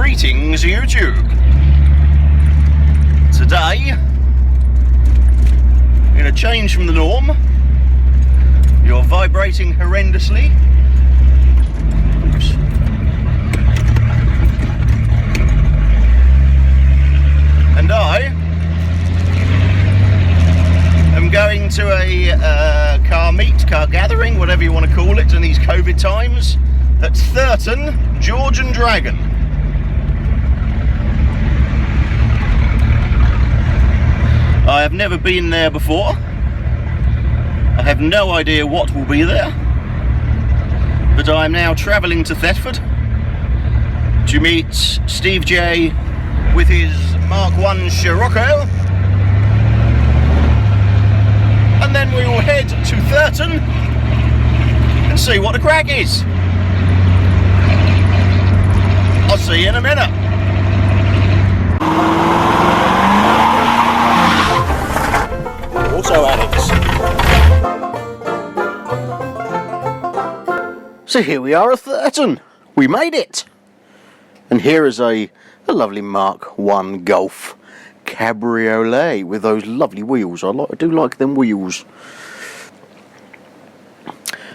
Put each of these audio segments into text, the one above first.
Greetings YouTube. Today, in a change from the norm, you're vibrating horrendously. Oops. And I am going to a car meet, car gathering, whatever you want to call it in these COVID times, at Thurton, George and Dragon. I have never been there before. I have no idea what will be there, but I am now travelling to Thetford to meet Steve J with his MK1 Scirocco, and then we will head to Thurton and see what the crack is. I'll see you in a minute. Also addicts. So here we are at Thurton. We made it. And here is a lovely MK1 Golf Cabriolet with those lovely wheels. I do like them wheels.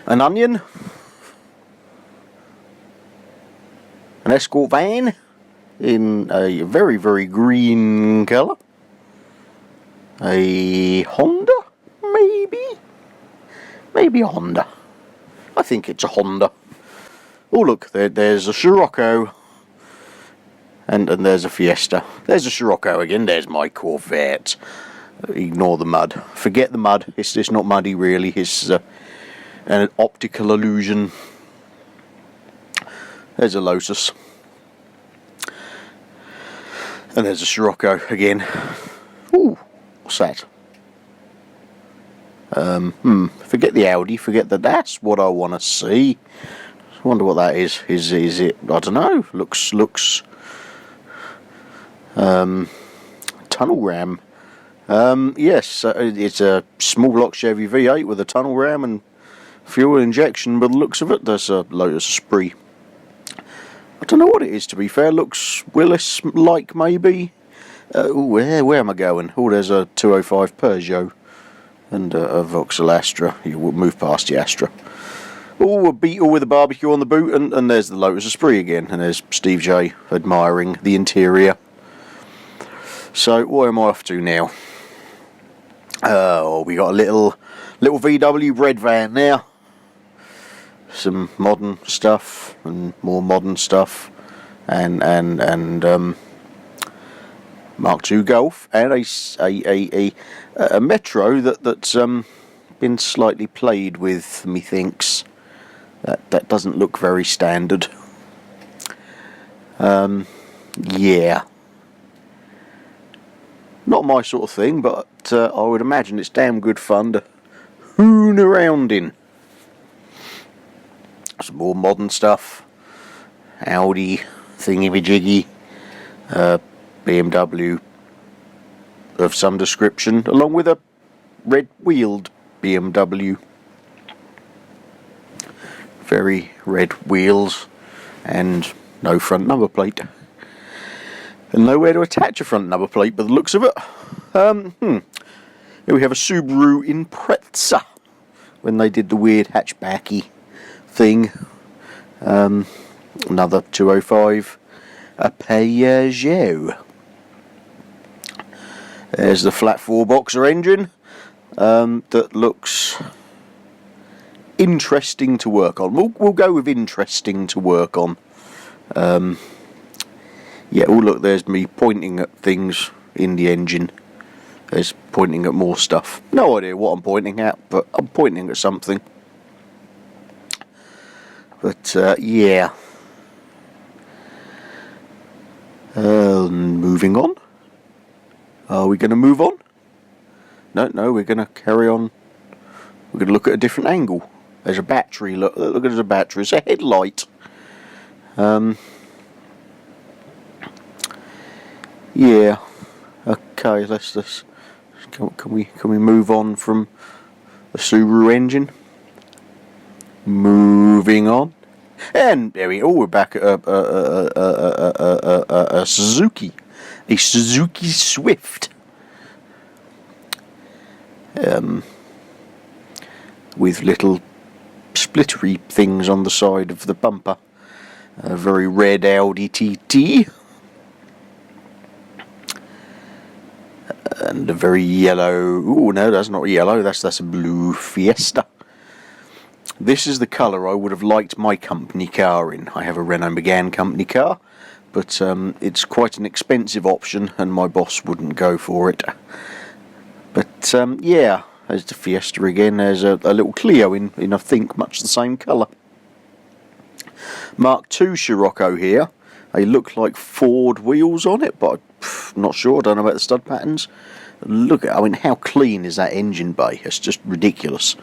An onion. An escort van in a very, very green colour. A Honda, maybe a Honda. I think it's a Honda. Oh look, there's a Scirocco, and there's a Fiesta. There's a Scirocco again. There's my Corvette. Ignore the mud. Forget the mud. It's not muddy really. It's an optical illusion. There's a Lotus, and there's a Scirocco again. Ooh. What's that? Forget the Audi, forget that. That's what I want to see. I wonder what that is. Is it? I don't know. Looks tunnel ram. Yes, it's a small block Chevy V8 with a tunnel ram and fuel injection. By the looks of it, there's a Lotus Esprit. I don't know what it is, to be fair. Looks Willis-like maybe. Where am I going? Oh, there's a 205 Peugeot and a Vauxhall Astra. You will move past the Astra. Oh, a Beetle with a barbecue on the boot, and there's the Lotus Esprit again, and there's Steve J admiring the interior. So, what am I off to now? We got a little VW red van there. Some modern stuff and more modern stuff, and Mark II Golf, and a Metro that's been slightly played with, methinks. That doesn't look very standard. Yeah. Not my sort of thing, but I would imagine it's damn good fun to hoon around in. Some more modern stuff. Audi, thingy-majiggy. BMW of some description, along with a red-wheeled BMW. Very red wheels and no front number plate. And nowhere to attach a front number plate by the looks of it. Here we have a Subaru Impreza when they did the weird hatchbacky thing. Another 205, a Peugeot. There's the flat 4-boxer engine that looks interesting to work on. We'll go with interesting to work on. Yeah, oh look, there's me pointing at things in the engine. There's pointing at more stuff. No idea what I'm pointing at, but I'm pointing at something. But yeah. Moving on. Are we going to move on? No, we're going to carry on. We're going to look at a different angle. There's a battery. Look, there's a battery. It's a headlight. Yeah. Okay. Let's. Can we move on from the Subaru engine? Moving on. And there we we're back at a Suzuki. A Suzuki Swift. With little splittery things on the side of the bumper. A very red Audi TT. And a very yellow... Oh no, that's not yellow, that's a blue Fiesta. This is the colour I would have liked my company car in. I have a Renault Megane company car, but it's quite an expensive option and my boss wouldn't go for it. But yeah, there's the Fiesta again. There's a little Clio in I think much the same colour. Mark II Scirocco here. They look like Ford wheels on it, but I'm not sure. I don't know about the stud patterns. Look at, I mean, how clean is that engine bay? It's just ridiculous.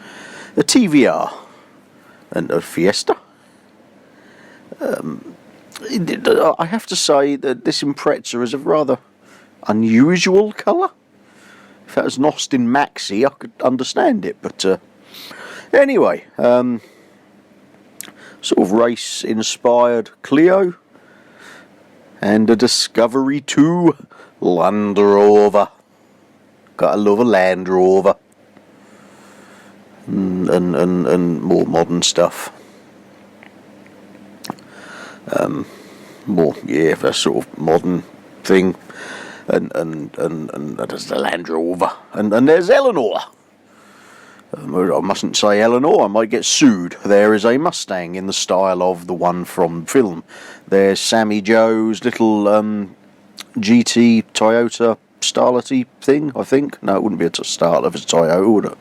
A TVR and a Fiesta. I have to say that this Impreza is a rather unusual colour. If that was an Austin Maxi, I could understand it, but anyway, sort of race-inspired Clio. And a Discovery 2 Land Rover. Gotta love a Land Rover. And more modern stuff. More, yeah, that sort of modern thing. And there's the Land Rover. And there's Eleanor. I mustn't say Eleanor, I might get sued. There is a Mustang in the style of the one from film. There's Sammy Joe's little GT Toyota Starlet-y thing, I think. No, it wouldn't be a Starlet if it's a Toyota, would it?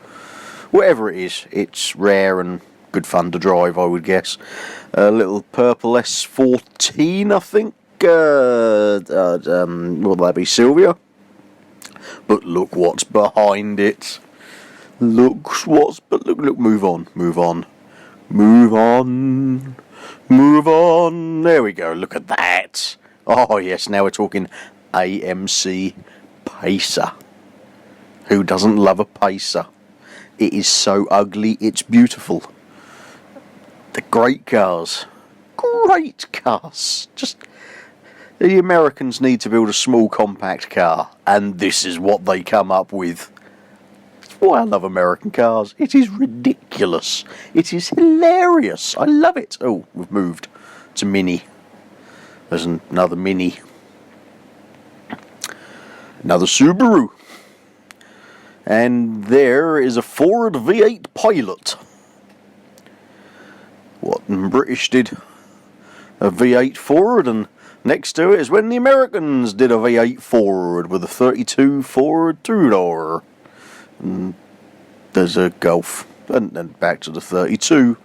Whatever it is, it's rare and good fun to drive, I would guess. A little purple S14, I think. Will that be Sylvia? But look what's behind it. Look, move on. There we go, look at that. Oh yes, now we're talking AMC Pacer. Who doesn't love a Pacer? It is so ugly, it's beautiful. The great cars. Just, the Americans need to build a small compact car, and this is what they come up with. Why I love American cars. It is ridiculous. It is hilarious. I love it. Oh, we've moved to Mini. There's another Mini. Another Subaru. And there is a Ford V8 Pilot. What British did a V8 Ford, and next to it is when the Americans did a V8 Ford with a 32 Ford two-door. And there's a Golf, and then back to the 32.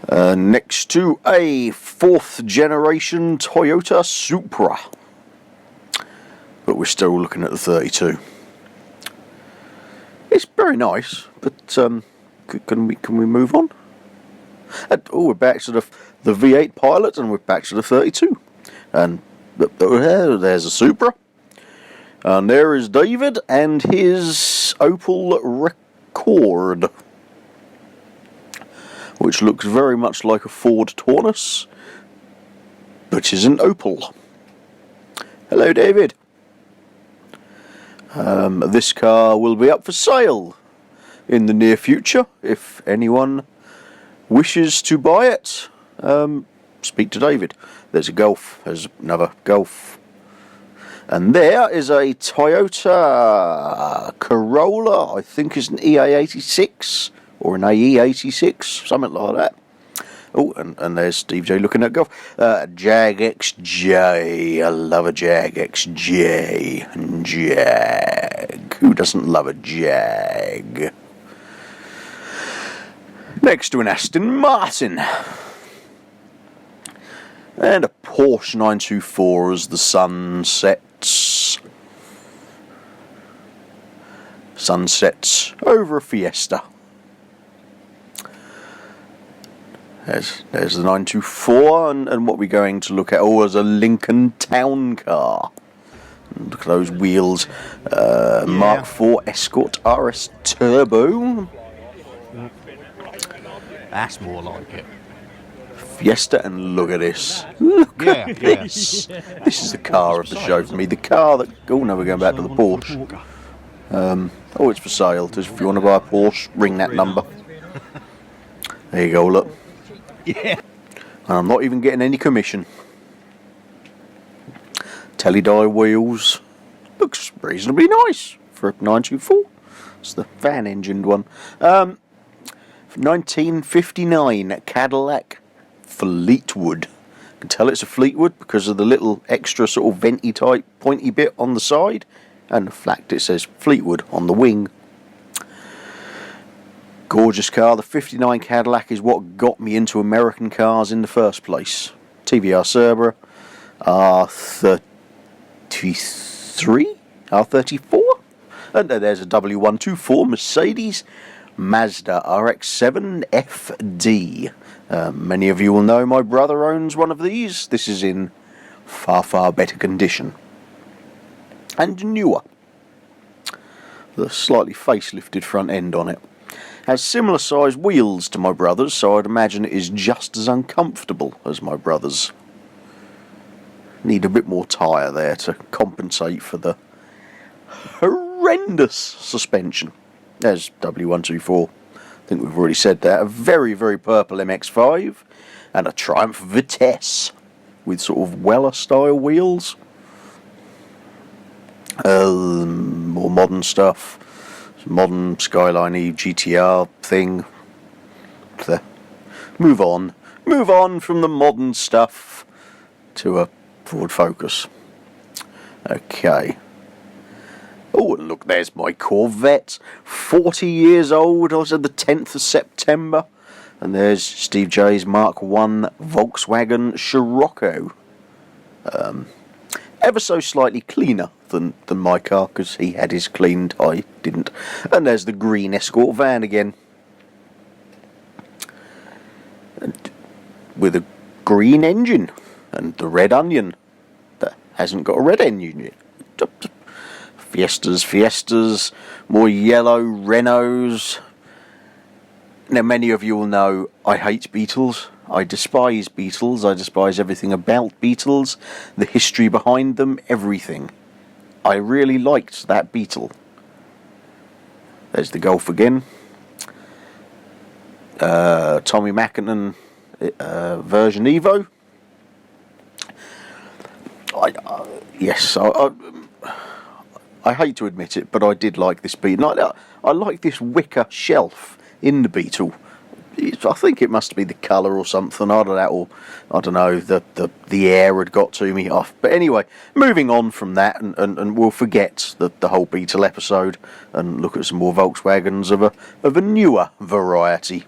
Next to a 4th generation Toyota Supra. But we're still looking at the 32. It's very nice, but can we move on? We're back to the V8 Pilot, and we're back to the 32. And there's a Supra. And there is David and his Opel Record, which looks very much like a Ford Taunus, but is an Opel. Hello, David. This car will be up for sale in the near future. If anyone wishes to buy it, speak to David. There's a Golf. There's another Golf. And there is a Toyota Corolla, I think it's an EA86 or an AE86, something like that. Oh, and there's Steve J looking at Golf. Jag XJ, I love a Jag XJ. Jag, who doesn't love a Jag? Next to an Aston Martin. And a Porsche 924 as the sun sets. Sunsets over a Fiesta. There's the 924, and what we're going to look at, is a Lincoln Town Car. Look at those wheels. Mark IV Escort RS Turbo. That's more like it. Fiesta, and look at this. Look at this. This is the car of the show for me. The car that... Oh, no, we're going back to the Porsche. Oh, it's for sale. If you want to buy a Porsche, ring that number. There you go, look. Yeah. And I'm not even getting any commission. Tele-dye wheels. Looks reasonably nice for a 924. It's the fan-engined one. 1959 Cadillac Fleetwood. You can tell it's a Fleetwood because of the little extra sort of venti type pointy bit on the side, and the fact it says Fleetwood on the wing. Gorgeous car. The 59 Cadillac is what got me into American cars in the first place. TVR Cerberus, R33, R34, and then there's a W124 Mercedes Mazda RX-7 FD. Many of you will know my brother owns one of these. This is in far, far better condition and newer. The slightly facelifted front end on it has similar size wheels to my brother's, so I'd imagine it is just as uncomfortable as my brother's. Need a bit more tyre there to compensate for the horrendous suspension. There's W124. I think we've already said that. A very, very purple MX-5 and a Triumph Vitesse with sort of Weller style wheels. More modern stuff. Modern Skyline-y GTR thing. Move on from the modern stuff to a Ford Focus. Okay. Oh, and look, there's my Corvette. 40 years old. I was on the 10th of September. And there's Steve J's Mark 1 Volkswagen Scirocco. Ever so slightly cleaner than my car, because he had his cleaned, I didn't. And there's the green Escort van again. And with a green engine. And the red Onion that hasn't got a red engine yet. Fiestas, more yellow Renaults. Now, many of you will know I hate Beetles. I despise Beetles. I despise everything about Beetles, the history behind them, everything. I really liked that Beetle. There's the Golf again. Tommy Mackinnon version Evo. I hate to admit it, but I did like this Beetle. I like this wicker shelf in the Beetle. I think it must be the colour or something. I don't know. The air had got to me off. But anyway, moving on from that, and we'll forget the whole Beetle episode and look at some more Volkswagens of a newer variety.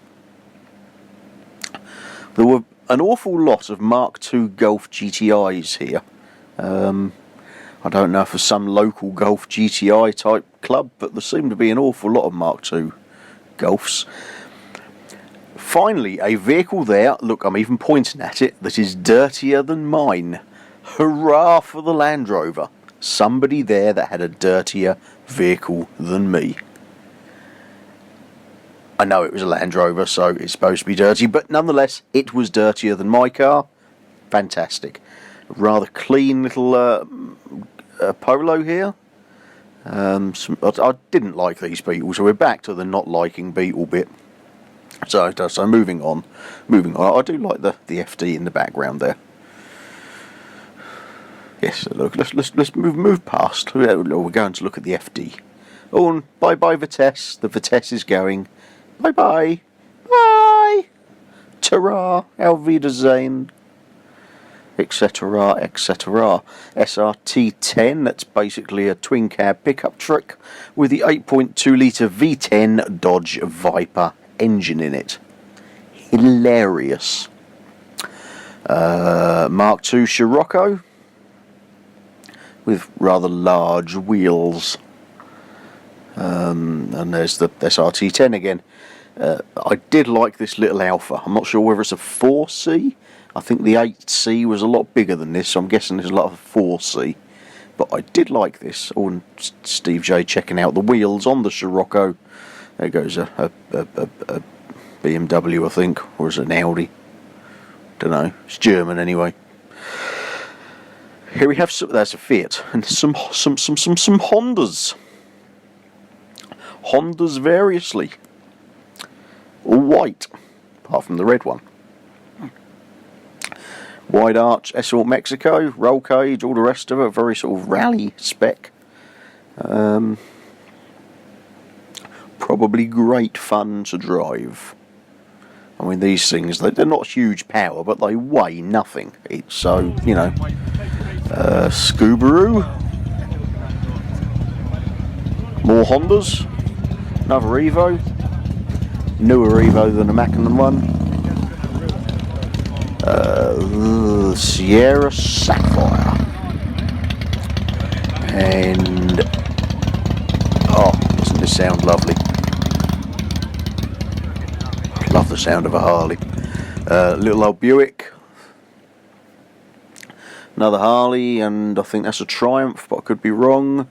There were an awful lot of Mark II Golf GTIs here. I don't know if it's some local Golf GTI type club, but there seemed to be an awful lot of Mark II Golfs. Finally, a vehicle there, look, I'm even pointing at it, that is dirtier than mine. Hurrah for the Land Rover. Somebody there that had a dirtier vehicle than me. I know it was a Land Rover, so it's supposed to be dirty, but nonetheless, it was dirtier than my car. Fantastic. Rather clean little Polo here. I didn't like these Beetles, so we're back to the not liking Beetle bit. So moving on. I do like the FD in the background there. Yes, look, let's move past. We're going to look at the FD. Oh, and bye Vitesse. The Vitesse is going. Bye. Ta-ra. Auf Wiedersehen. Etc. SRT10, that's basically a twin cab pickup truck with the 8.2 litre V10 Dodge Viper engine in it. Hilarious. Mark II Scirocco with rather large wheels. And there's the SRT10 again. I did like this little Alpha. I'm not sure whether it's a 4C. I think the 8C was a lot bigger than this, so I'm guessing there's a lot of 4C. But I did like this. Oh, and Steve J checking out the wheels on the Scirocco. There goes a BMW, I think, or is it an Audi? Don't know. It's German anyway. Here we have that's a Fiat and some Hondas. Hondas variously, all white, apart from the red one. Wide arch, Escort Mexico, roll cage, all the rest of it, very sort of rally spec. Probably great fun to drive. I mean, these things, they're not huge power, but they weigh nothing. So, you know, Subaru, more Hondas, another Evo, newer Evo than the Mackinnon one, Sierra Sapphire, and oh, doesn't this sound lovely? Love the sound of a Harley. Little old Buick, another Harley, and I think that's a Triumph, but I could be wrong.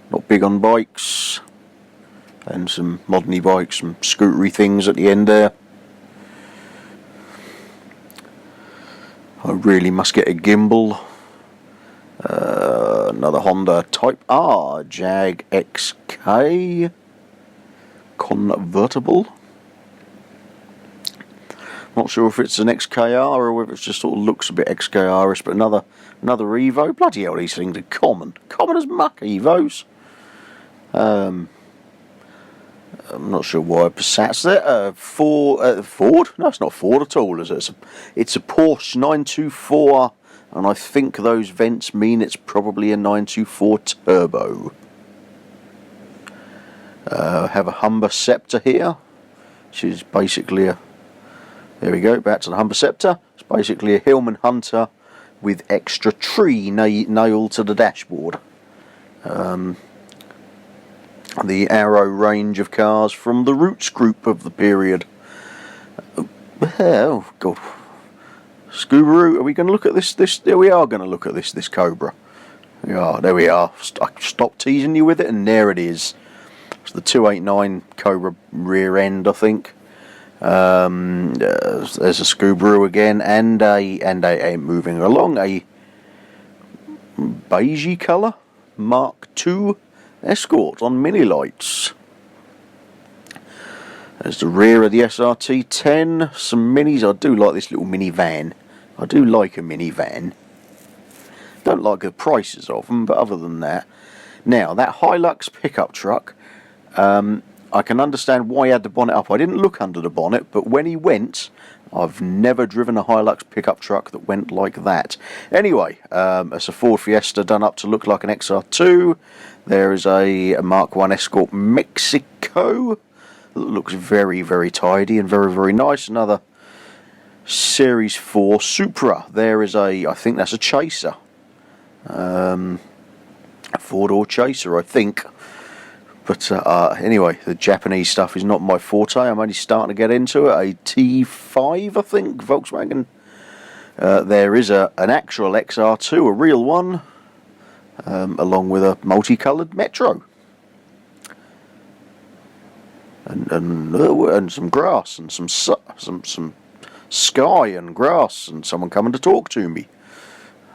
Not big on bikes, and some modern bikes, some scootery things at the end there. I really must get a gimbal. Another Honda Type R Jag XK convertible. Not sure if it's an XKR or whether it just sort of looks a bit XKR-ish, but another Evo. Bloody hell, these things are common as muck, Evos. I'm not sure why Passat's there. Ford? No, it's not Ford at all, is it? It's a Porsche 924, and I think those vents mean it's probably a 924 Turbo. Have a Humber Scepter here, which is basically a... There we go, back to the Humber Scepter. It's basically a Hillman Hunter with extra tree nailed to the dashboard. The Arrow range of cars from the Roots group of the period. Oh God, Subaru. Are we going to look at this? There we are going to look at this Cobra. Yeah, there we are. I stopped teasing you with it, and there it is. It's the 289 Cobra rear end, I think. There's a Subaru again, and a moving along, a beigey colour Mark II Escort on mini lights. There's the rear of the SRT 10, some minis. I do like this little minivan. I do like a minivan. Don't like the prices of them, but other than that. Now, that Hilux pickup truck, I can understand why he had the bonnet up. I didn't look under the bonnet, but when he went, I've never driven a Hilux pickup truck that went like that. Anyway, it's a Ford Fiesta done up to look like an XR2. There is a Mark 1 Escort Mexico that looks very, very tidy and very, very nice. Another Series 4 Supra. There is I think that's a Chaser. A four-door Chaser, I think. But anyway, the Japanese stuff is not my forte. I'm only starting to get into it. A T5, I think, Volkswagen. There is an actual XR2, a real one, along with a multicoloured Metro. And some grass and some sky and grass and someone coming to talk to me.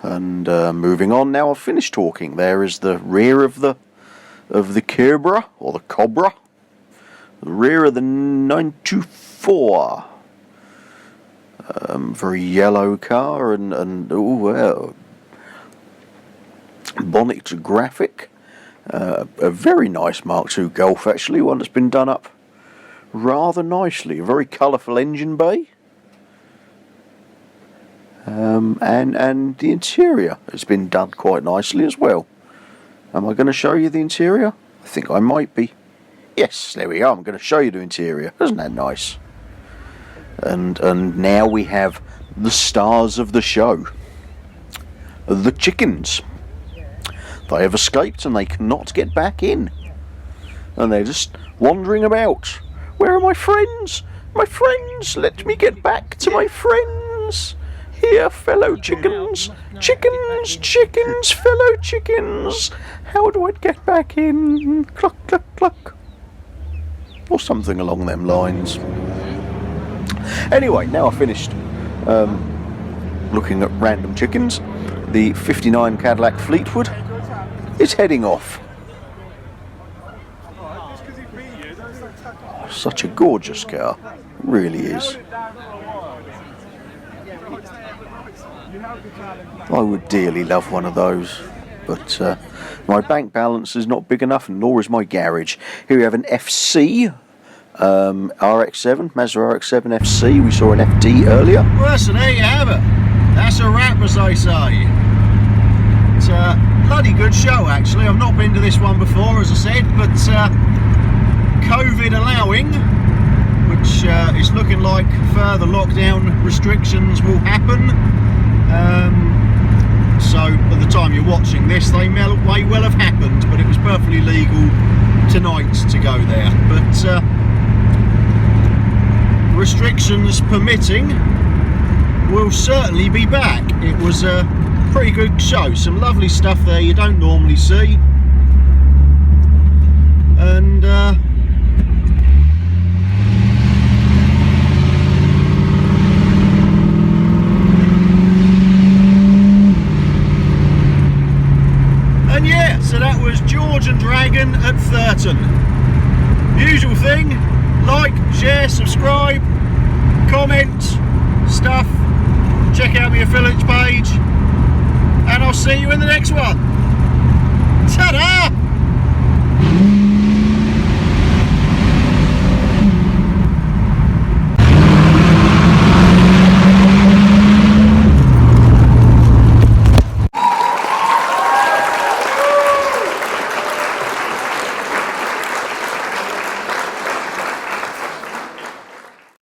And moving on now, I've finished talking. There is the rear of the Cobra, or the Cobra, the rear of the 924, very yellow car, and oh well, bonnet graphic, a very nice Mark II Golf actually, one that's been done up rather nicely, a very colourful engine bay, and the interior has been done quite nicely as well. Am I going to show you the interior? I think I might be. Yes, there we are. I'm going to show you the interior. Isn't that nice? And now we have the stars of the show. The chickens. They have escaped and they cannot get back in. And they're just wandering about. Where are my friends? My friends! Let me get back to my friends! Here, fellow chickens, chickens, fellow chickens, how do I get back in? Cluck, cluck, cluck. Or something along them lines. Anyway, now I've finished looking at random chickens. The 59 Cadillac Fleetwood is heading off. Such a gorgeous car, it really is. I would dearly love one of those, but my bank balance is not big enough, and nor is my garage. Here we have an FC RX-7, Mazda RX-7 FC. We saw an FD earlier. Well, so there you have it. That's a wrap, as they say. It's a bloody good show, actually. I've not been to this one before, as I said, but COVID allowing, which is looking like further lockdown restrictions will happen. So by the time you're watching this, they may well have happened, but it was perfectly legal tonight to go there. But restrictions permitting, we'll certainly be back. It was a pretty good show, some lovely stuff there you don't normally see, and yeah, so that was George and Dragon at Thurton. Usual thing, like, share, subscribe, comment, stuff, check out my affiliate page, and I'll see you in the next one. Ta-da!